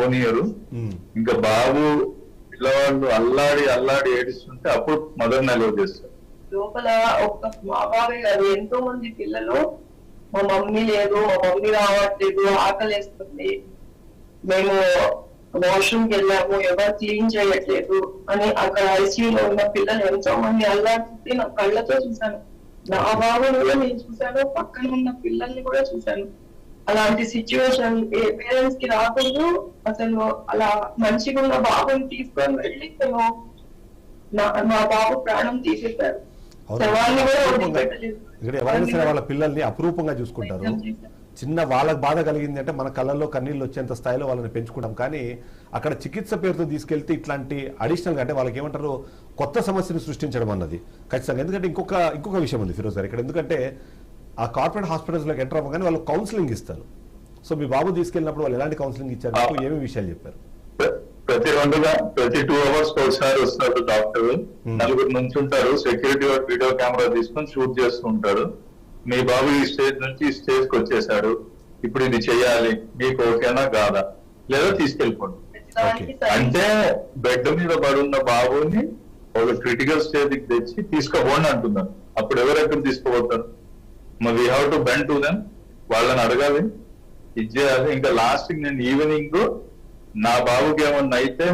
పోనీయరు. ఇంకా బాబు పిల్లవాళ్ళు అల్లాడి ఏడుస్తుంటే అప్పుడు మదర్ అలౌ చేస్తారు. లోపల ఒక మా బాబాయ్ గారు ఎంతో మంది పిల్లలు మా మమ్మీ లేదు, మా మమ్మీ రావట్లేదు, ఆకలేస్తుంది, మేము వాష్రూమ్కి వెళ్ళాము, ఎవరు క్లీన్ చేయట్లేదు అని అక్కడ ఐసీయూలో ఉన్న పిల్లలు ఎంతో మంది అల్లాడుతుంటే నా కళ్ళతో చూశాను. నా బాబుని కూడా నేను చూశాను, పక్కన ఉన్న పిల్లల్ని కూడా చూశాను. అలాంటి సిచ్యువేషన్ ఏ పేరెంట్స్ కి రాకుండా అసలు అలా మంచిగా ఉన్న బాబుని తీసుకొని వెళ్ళి మా బాబు ప్రాణం తీసేశారు. ఇక్కడ ఎవరైనా సరే వాళ్ళ పిల్లల్ని అపురూపంగా చూసుకుంటారు. చిన్న వాళ్ళకి బాధ కలిగింది అంటే మన కళ్ళల్లో కన్నీళ్ళు వచ్చేంత స్థాయిలో వాళ్ళని పెంచుకుంటాం. కానీ అక్కడ చికిత్స పేరుతో తీసుకెళ్తే ఇట్లాంటి అడిషనల్గా అంటే వాళ్ళకి ఏమంటారు కొత్త సమస్యను సృష్టించడం అన్నది ఖచ్చితంగా. ఎందుకంటే ఇంకొక విషయం ఉంది ఫిరోజ్ గారు ఇక్కడ. ఎందుకంటే ఆ కార్పొరేట్ హాస్పిటల్స్లోకి ఎంటర్ అవ్వగానే వాళ్ళు కౌన్సిలింగ్ ఇస్తారు. సో మీ బాబు తీసుకెళ్ళినప్పుడు వాళ్ళు ఎలాంటి కౌన్సిలింగ్ ఇచ్చారు, ఏమేమి విషయాలు చెప్పారు? ప్రతి 2 hours ఒకసారి వస్తారు డాక్టర్, నలుగురు నుంచి ఉంటారు, సెక్యూరిటీ వీడియో కెమెరా తీసుకొని షూట్ చేస్తూ ఉంటారు. మీ బాబు ఈ స్టేజ్ నుంచి ఈ స్టేజ్ కి వచ్చేసాడు, ఇప్పుడు ఇది చెయ్యాలి, మీకు ఓకేనా కాదా, లేదా తీసుకెళ్ళిపోండి అంటే బెడ్ మీద పడున్న బాబుని ఒక క్రిటికల్ స్టేజ్ కి తెచ్చి తీసుకోపోండి అంటున్నారు. అప్పుడు ఎవరెక్కడ తీసుకోబోతారు? మరి we have to bend to them, వాళ్ళని అడగాలి, ఇది చేయాలి. ఇంకా లాస్ట్ నేను ఈవినింగ్ నా బాబుకి ఏమన్నా అయితే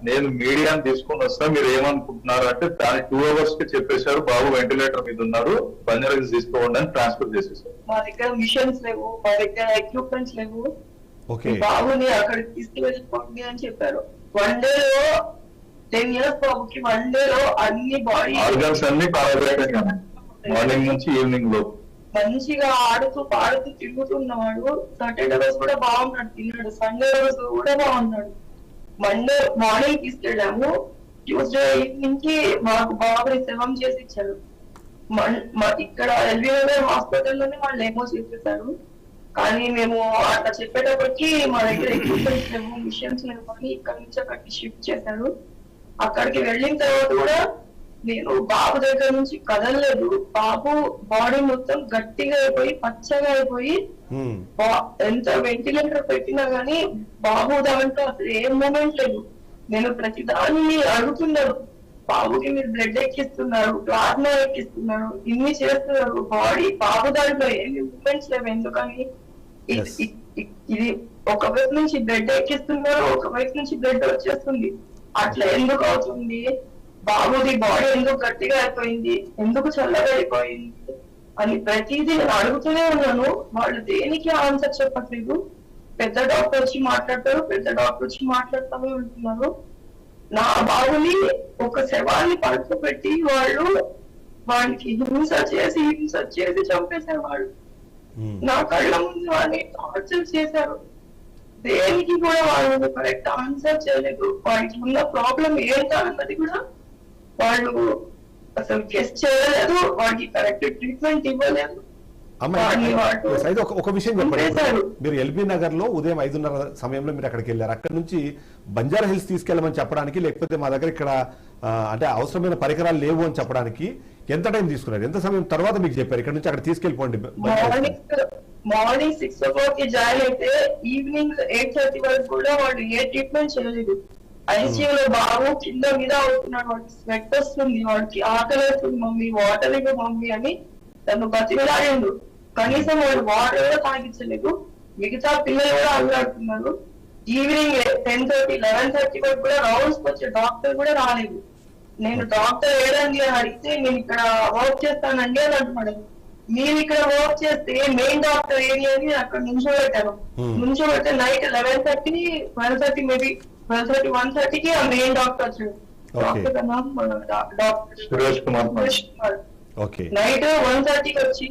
నేను మీడియాని తీసుకొని వస్తా, మీరు ఏమనుకుంటున్నారు అంటే దాని 2 hours కి చెప్పేశారు, బాబు వెంటిలేటర్ మీద ఉన్నారు, బంజారాస్ తీసుకోండి అని ట్రాన్స్ఫర్ చేసేసారు. మా దగ్గర మిషన్స్ లేవు, మా దగ్గర ఎక్విప్మెంట్స్ లేవు, బాబుని అక్కడికి తీసుకువెళ్ళిపోండి అని చెప్పారు. 1 day 10 years బాబుకి 1 day అన్ని బాడీ ఆర్గన్స్ అన్ని మార్నింగ్ నుంచి ఈవినింగ్ లో మంచిగా ఆడుతూ పాడుతూ తిరుగుతున్నాడు. సాటర్డే రోజు కూడా బాగున్నాడు, తిన్నాడు. సండే రోజు కూడా బాగున్నాడు. మండే మార్నింగ్ తీసుకెళ్ళాము, ట్యూస్డే ఈవినింగ్ కి మాకు బాబుని శవం చేసి ఇచ్చారు. ఇక్కడ ఎల్బీనగర్ హాస్పిటల్లోనే వాళ్ళు ఏమో చేసేసారు. కానీ మేము అట్లా చెప్పేటప్పటికి మా దగ్గర ఎక్విప్మెంట్స్ లేవు, మిషన్స్ లేవు అని ఇక్కడ నుంచి అక్కడికి షిఫ్ట్ చేశారు. అక్కడికి వెళ్ళిన తర్వాత కూడా నేను బాబు దగ్గర నుంచి కదలలేదు. బాబు బాడీ మొత్తం గట్టిగా అయిపోయి పచ్చగా అయిపోయి ఎంత వెంటిలేటర్ పెట్టినా గానీ బాబు దాంట్లో అసలు ఏం మూమెంట్ లేదు. నేను ప్రతి దాన్ని అడుగుతున్నాను, బాబుకి మీరు బ్లడ్ ఎక్కిస్తున్నారు, ప్లాస్మా ఎక్కిస్తున్నారు, ఇన్ని చేస్తున్నారు, బాబు దాంట్లో ఏమి మూమెంట్స్ లేవు. ఎందుకని ఇది ఒక వైపు నుంచి బ్లడ్ ఎక్కిస్తున్నారు, ఒక వైపు నుంచి బ్లడ్ వచ్చేస్తుంది. అట్లా ఎందుకు అవుతుంది? బాబుది బాడీ ఎందుకు గట్టిగా అయిపోయింది, ఎందుకు చల్లగా అయిపోయింది అని ప్రతిదీ నేను అడుగుతూనే ఉన్నాను. వాళ్ళు దేనికి ఆన్సర్ చెప్పట్లేదు. పెద్ద డాక్టర్ వచ్చి మాట్లాడతారు, పెద్ద డాక్టర్ వచ్చి మాట్లాడుతూనే ఉంటున్నారు. నా బాబుని ఒక శవాన్ని పడుకోబెట్టి వాళ్ళు వాడికి హింస చేసి చంపేశారు. వాళ్ళు నా కళ్ళ ముందు వాడిని టార్చర్ చేశారు. దేనికి కూడా వాళ్ళు కరెక్ట్ ఆన్సర్ చేయలేదు. వాడికి ఉన్న ప్రాబ్లం ఏంటన్నది కూడా వాళ్ళు అసలు గెస్ట్ చేయలేదు, వాడికి కరెక్ట్ ట్రీట్మెంట్ ఇవ్వలేదు. ఒక విషయం చెప్పండి, మీరు ఎల్బీ నగర్ లో ఉదయం 5:30 సమయంలో మీరు అక్కడికి వెళ్ళారు. అక్కడ నుంచి బంజారా హిల్స్ తీసుకెళ్ళమని చెప్పడానికి, లేకపోతే మా దగ్గర ఇక్కడ అంటే అవసరమైన పరికరాలు లేవు అని చెప్పడానికి ఎంత టైం తీసుకున్నారు? ఎంత సమయం తర్వాత మీకు చెప్పారు ఇక్కడ నుంచి అక్కడ తీసుకెళ్ళిపోండి? మార్నింగ్ 6 o'clock కి జాయిన్ అయితే ఈవినింగ్ 8:30 వరకు కూడా వాళ్ళు ఏ ట్రీట్మెంట్ చేయలేదు. ఐసీయూలో బాబు కింద మీద అవుతున్నాడు, వాడికి స్వెట్ వస్తుంది, వాడికి ఆకలి వస్తుంది, మమ్మీ వాటర్ ఇవ్వ మమ్మీ అని తను బతిమలాడిండు. కనీసం వాడు వాటర్ కూడా తాగించలేదు. మిగతా పిల్లలు కూడా అల్లాడుతున్నారు. ఈవినింగ్ 10:30, 11:30 వరకు కూడా రౌండ్స్ వచ్చే డాక్టర్ కూడా రాలేదు. నేను డాక్టర్ ఏడండి అని అడిగితే నేను ఇక్కడ వర్క్ చేస్తానండి అని అంటున్నాడు. మీరు ఇక్కడ వర్క్ చేస్తే మెయిన్ డాక్టర్ ఏరియా అని అక్కడ నుంచోబెట్టాను. నుంచోబెడితే నైట్ 11:30, 12:30 మేబీ 12:30, 1:30కి ఆ మెయిన్ డాక్టర్ వచ్చాడు. డాక్టర్ సురేష్ కుమార్ నైట్ 1:30కి వచ్చి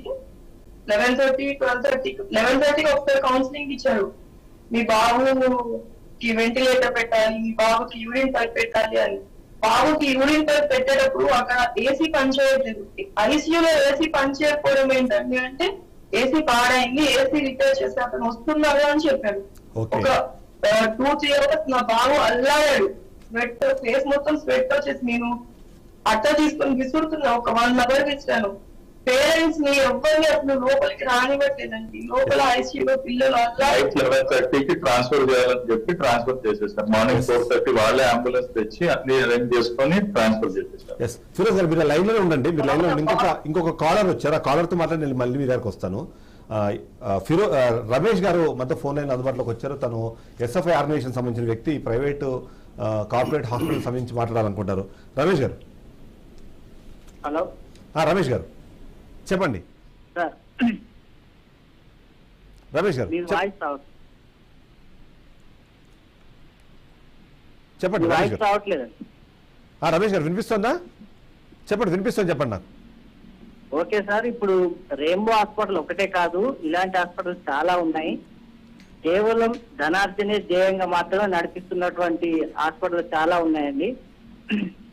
11:30, 12:30, 11:30కి ఒకసారి కౌన్సిలింగ్ ఇచ్చారు. మీ బాబుకి వెంటిలేటర్ పెట్టాలి, మీ బాబుకి యూరిన్ పైప్ పెట్టాలి అని. బాబుకి యూరిన్ పైప్ పెట్టేటప్పుడు అక్కడ ఏసీ పనిచేయట్లేదు. ఐసీయూలో ఏసీ పనిచేయకపోవడం ఏంటండి అంటే ఏసీ పాడైంది, ఏసీ రిపేర్ చేసి అతను వస్తున్నారు అని చెప్పారు. ఒక 2-3 hours నా బాబు అల్లాడాడు. స్వెట్, ఫేస్ మొత్తం స్వెట్ వచ్చేసి నేను అట్ట తీసుకొని విసురుతున్నా. ఒక 1 hour ఇచ్చాను. పేరెంట్స్ ని ఎవరిని అసలు లోపలికి రానివ్వట్లేదండి. లోపల ఐసీయూలో పిల్లలు అట్లా నైట్ 11:30కి ట్రాన్స్ఫర్ చేయాలని చెప్పి ట్రాన్స్ఫర్ చేసేసారు. మార్నింగ్ 4:30 వాళ్ళే అంబులెన్స్ తెచ్చి అన్ని అరేంజ్ చేసుకొని ట్రాన్స్ఫర్ చేసేసారు. ఎస్ ఫిరోజ్ గారు మీరు లైన్ లో ఉండండి, మీరు లైన్ లో ఉండండి. ఇంకొక కాలర్ వచ్చారు, ఆ కాలర్ తో మాట్లాడి నేను మళ్ళీ మీ దగ్గరకు వస్తాను. రమేష్ గారు మనతో ఫోన్ లైన్ అందుబాటులోకి వచ్చారు. తను ఎస్ఎఫ్ఐ ఆర్గనైజేషన్ సంబంధించిన వ్యక్తి, ప్రైవేటు కార్పొరేట్ హాస్పిటల్ సంబంధించి మాట్లాడాలనుకుంటారు. రమేష్ గారు. హలో రమేష్ గారు చెప్పండి. సార్ రమేష్ గారు మీ వాయిస్ చెప్పండి. రమేష్ గారు రావట్లేదండి. రమేష్ గారు వినిపిస్తుందా? చెప్పండి, వినిపిస్తుంది, చెప్పండి నాకు. ఓకే సార్, ఇప్పుడు రెయిన్బో హాస్పిటల్ ఒకటే కాదు, ఇలాంటి హాస్పిటల్స్ చాలా ఉన్నాయి. కేవలం ధనార్జనే ధ్యేయంగా మాత్రమే నడిపిస్తున్నటువంటి హాస్పిటల్ చాలా ఉన్నాయండి.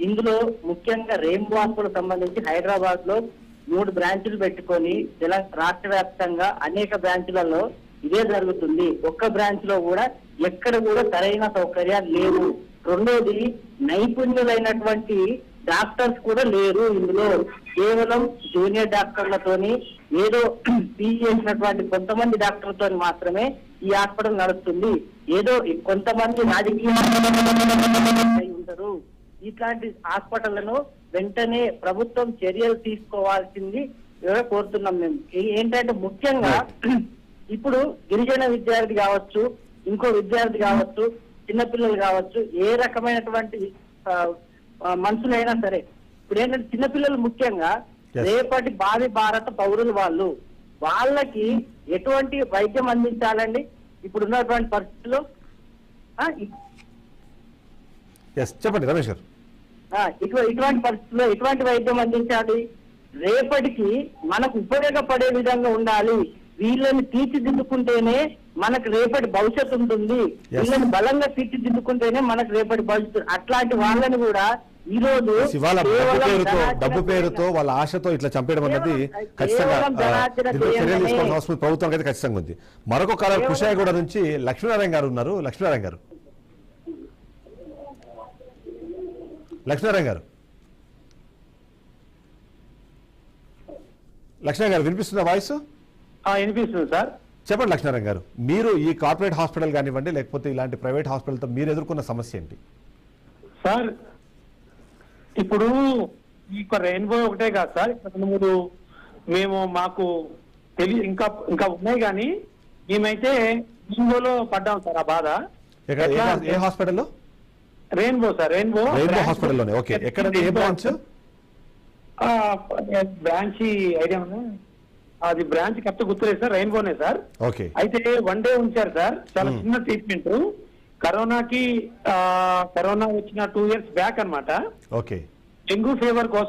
ఇందులో ముఖ్యంగా రెయిన్బో హాస్పిటల్ సంబంధించి హైదరాబాద్ లో 3 బ్రాంచులు పెట్టుకొని రాష్ట్ర వ్యాప్తంగా అనేక బ్రాంచులలో ఇదే జరుగుతుంది. ఒక్క బ్రాంచ్ లో కూడా ఎక్కడ కూడా సరైన సౌకర్యాలు లేవు. రెండోది, నైపుణ్యులైనటువంటి డాక్టర్స్ కూడా లేరు. ఇందులో కేవలం జూనియర్ డాక్టర్లతోని ఏదో పీజీ చేసినటువంటి కొంతమంది డాక్టర్లతో మాత్రమే ఈ హాస్పిటల్ నడుస్తుంది. ఏదో కొంతమంది రాజకీయ ఉంటారు. ఇట్లాంటి హాస్పిటళ్లను వెంటనే ప్రభుత్వం చర్యలు తీసుకోవాల్సింది కోరుతున్నాం మేము. ఏంటంటే ముఖ్యంగా ఇప్పుడు గిరిజన విద్యార్థి కావచ్చు, ఇంకో విద్యార్థి కావచ్చు, చిన్నపిల్లలు కావచ్చు, ఏ రకమైనటువంటి మనుషులైనా సరే, ఇప్పుడు ఏంటంటే చిన్నపిల్లలు ముఖ్యంగా రేపటి భావి భారత పౌరులు వాళ్ళకి ఎటువంటి వైద్యం అందించాలండి ఇప్పుడు ఉన్నటువంటి పరిస్థితుల్లో? చెప్పండి రమేష్ గారు. ఇటువంటి పరిస్థితుల్లో ఎటువంటి వైద్యం అందించాలి? రేపటికి మనకు ఉపయోగపడే విధంగా ఉండాలి. వీళ్ళని తీర్చిదిద్దుకుంటేనే మనకు రేపటి భవిష్యత్తు ఉంటుంది. వీళ్ళని బలంగా తీర్చిదిద్దుకుంటేనే మనకు రేపటి భవిష్యత్తు. అట్లాంటి వాళ్ళని కూడా ఈ రోజు డబ్బు పేరుతో వాళ్ళ ఆశతో ఇట్లా చంపేయడం అన్నది ఖచ్చితంగా చర్యలు తీసుకోవాల్సిన అవసరం ప్రభుత్వం అయితే ఖచ్చితంగా ఉంది. మరొక కాలం కుషాయిగూడ నుంచి లక్ష్మీనారాయణ గారు ఉన్నారు. లక్ష్మీనారాయణ గారు. లక్ష్మీనారాయణ గారు లక్ష్మీనారాయణ గారు వినిపిస్తుందా వాయిస్? వినిపిస్తుంది సార్. చెప్పండి లక్ష్మీనారాయణ గారు, మీరు ఈ కార్పొరేట్ హాస్పిటల్ కానివ్వండి లేకపోతే ఇలాంటి ప్రైవేట్ హాస్పిటల్తో మీరు ఎదుర్కొన్న సమస్య ఏంటి? సార్ ఇప్పుడు ఈ రెయిన్బో ఒకటే కాదు సార్, ఇప్పుడు మేము మాకు ఇంకా ఉన్నాయి కానీ మేమైతే రెయిన్బోలో పడ్డాం సార్. ఆ బాధ ఏ హాస్పిటల్లో? Rainbow sir. రెయిన్బో హాస్పిటల్లోనే. ఓకే, ఎక్కడ ఏ బ్రాంచ్? బ్రాంచ్ ఐడియా ఉందా? అది బ్రాంచ్ కరెక్ట్ గుర్తులేదు సార్. రెయిన్బోనే సార్. ఓకే. అయితే 1 డే ఉంచారు సార్. చాలా చిన్న ట్రీట్మెంట్. కరోనా వచ్చిన 2 years బ్యాక్ అన్నమాట. ఓకే. డెంగ్యూ ఫీవర్ కోసం